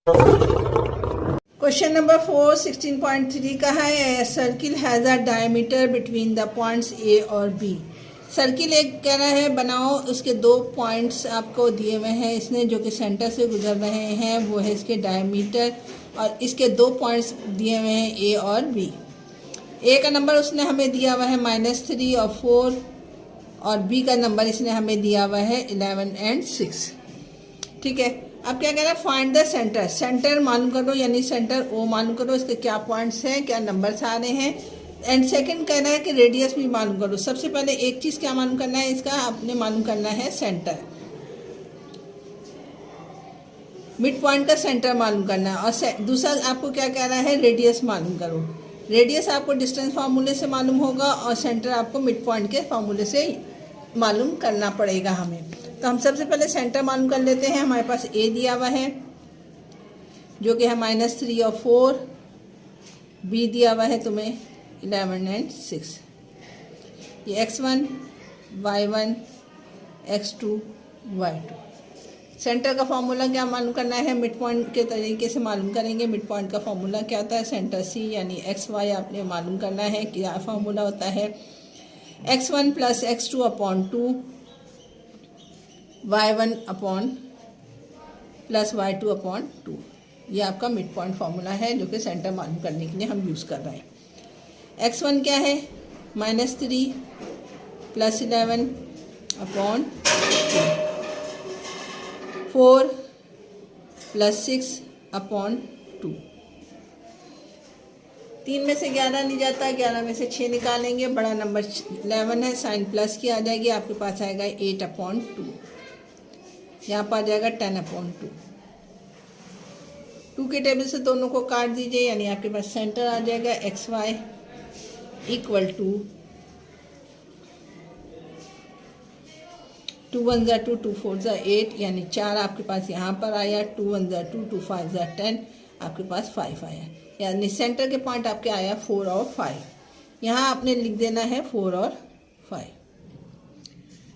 Question number 4 16.3 का है circle has a diameter between the points A और B. Circle एक कह रहा है बनाओ, उसके दो पॉइंट्स आपको दिए हुए हैं इसने जो कि सेंटर से गुजर रहे हैं, वो है इसके डायमीटर, और इसके दो पॉइंट्स दिए हुए हैं ए और बी। ए का नंबर उसने हमें दिया हुआ है -3 और 4, और बी का नंबर इसने हमें दिया हुआ है 11 और 6। ठीक है, अब क्या कह रहा है, फाइंड द सेंटर। सेंटर मालूम करो, यानी सेंटर ओ मालूम करो, इसके क्या पॉइंट्स हैं, क्या नंबर्स आ रहे हैं। एंड सेकंड कह रहा है कि रेडियस भी मालूम करो। सबसे पहले एक चीज़ क्या मालूम करना है, इसका आपने मालूम करना है सेंटर, मिड पॉइंट का सेंटर मालूम करना है। और दूसरा आपको क्या कह रहा है, रेडियस मालूम करो। रेडियस आपको डिस्टेंस फार्मूले से मालूम होगा और सेंटर आपको मिड पॉइंट के फार्मूले से मालूम करना पड़ेगा हमें। तो हम सबसे पहले सेंटर मालूम कर लेते हैं। हमारे पास ए दिया हुआ है जो कि है -3 और 4, बी दिया हुआ है तुम्हें 11 और 6। ये x1 y1 x2 y2। Centre का फॉर्मूला क्या मालूम करना है, मिड पॉइंट के तरीके से मालूम करेंगे। मिड पॉइंट का फॉर्मूला क्या होता है, सेंटर सी यानी एक्स वाई आपने मालूम करना है। क्या फॉर्मूला होता है, x1 + x2/2 y1 + y2/2। ये आपका मिड पॉइंट फार्मूला है जो कि सेंटर मालूम करने के लिए हम यूज़ कर रहे हैं। x1 क्या है, -3 + 11/2, 4 + 6/2। 3 में से 11 नहीं जाता, 11 में से 6 निकालेंगे, बड़ा नंबर 11 है, साइन प्लस की आ जाएगी, आपके पास आएगा 8/2। यहाँ पर आ जाएगा 10/2। 2 के टेबल से दोनों को काट दीजिए, यानी आपके पास सेंटर आ जाएगा xy = 2 1 × 2 2 4 × 8, यानी 4 आपके पास यहाँ पर आया। 2 1 × 2 2 5 × 10, आपके पास 5 आया, यानी सेंटर के पॉइंट आपके आया 4 और 5। यहाँ आपने लिख देना है 4 और 5।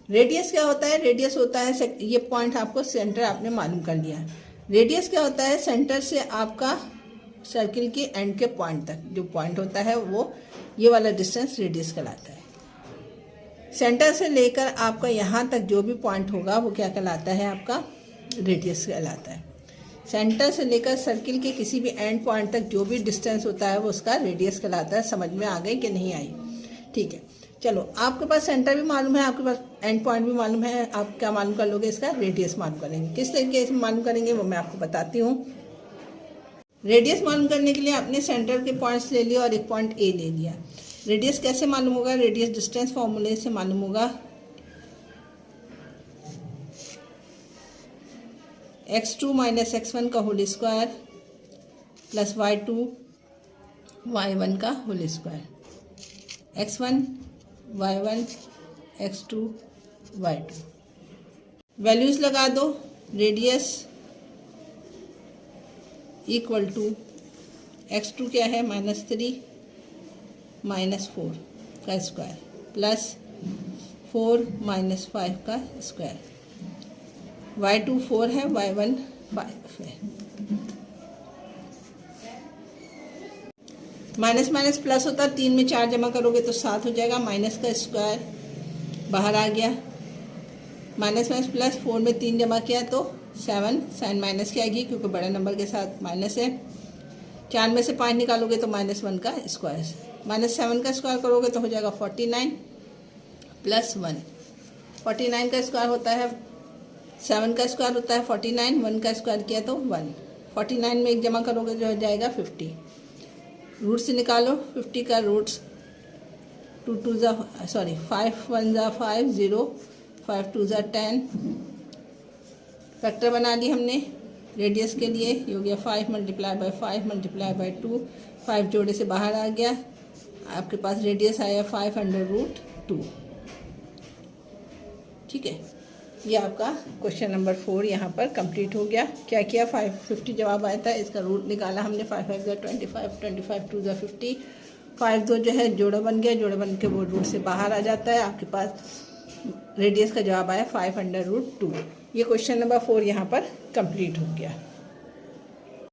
रेडियस क्या होता है, रेडियस होता है, ये पॉइंट आपको सेंटर आपने मालूम कर लिया। रेडियस क्या होता है, सेंटर से आपका सर्किल के एंड के पॉइंट तक जो पॉइंट होता है वो ये वाला डिस्टेंस रेडियस कहलाता है। सेंटर से लेकर आपका यहाँ तक जो भी पॉइंट होगा वो क्या कहलाता है, आपका रेडियस कहलाता है। सेंटर से लेकर सर्किल के किसी भी एंड पॉइंट तक जो भी डिस्टेंस होता है वो उसका रेडियस कहलाता है। समझ में आ गई कि नहीं आई? ठीक है, चलो आपके पास सेंटर भी मालूम है, आपके पास एंड पॉइंट भी मालूम है, आप क्या मालूम कर लोगे, इसका रेडियस मालूम करेंगे। किस तरीके से मालूम करेंगे वो मैं आपको बताती हूँ। रेडियस मालूम करने के लिए आपने सेंटर के पॉइंट्स ले लिया और एक पॉइंट ए ले लिया। रेडियस कैसे मालूम होगा, रेडियस डिस्टेंस फॉर्मूले से मालूम होगा। x2 - x1 का होल स्क्वायर + y2 y1 का whole square. x1 y1 x2 y2 values लगा दो। रेडियस = x2 क्या है, -3 -4 का स्क्वायर + 4 - 5 का स्क्वायर। y2 4 है, y1 5 है। माइनस माइनस प्लस होता है, 3 में 4 जमा करोगे तो 7 हो जाएगा। माइनस का स्क्वायर बाहर आ गया, माइनस माइनस प्लस, 4 में 3 जमा किया तो 7, साइन माइनस की आएगी क्योंकि बड़े नंबर के साथ माइनस है। 4 में से 5 निकालोगे तो -1 का स्क्वायर, -7 का स्क्वायर करोगे तो हो जाएगा 49 + 1। 49 का स्क्वायर होता है, 7 का स्क्वायर होता है 49, 1 का स्क्वायर किया तो 1। 49 में 1 जमा करोगे जो हो जाएगा 50। रूट से निकालो 50 का रूट्स, 5 1 × 5 0, 5 2 × 10। फैक्टर बना ली हमने रेडियस के लिए, ये हो गया 5 × 5 × 2। 5 जोड़े से बाहर आ गया, आपके पास रेडियस आया 5√2। ठीक है, ये आपका क्वेश्चन नंबर 4 यहाँ पर कंप्लीट हो गया। क्या किया, 550 जवाब आया था, इसका रूट निकाला हमने। 5 5 × 25, 25 2 × 50, 5 2 जो है जोड़ा बन गया, जोड़ा बन के वो रूट से बाहर आ जाता है। आपके पास रेडियस का जवाब आया 5√2। ये क्वेश्चन नंबर 4 यहाँ पर कंप्लीट हो गया।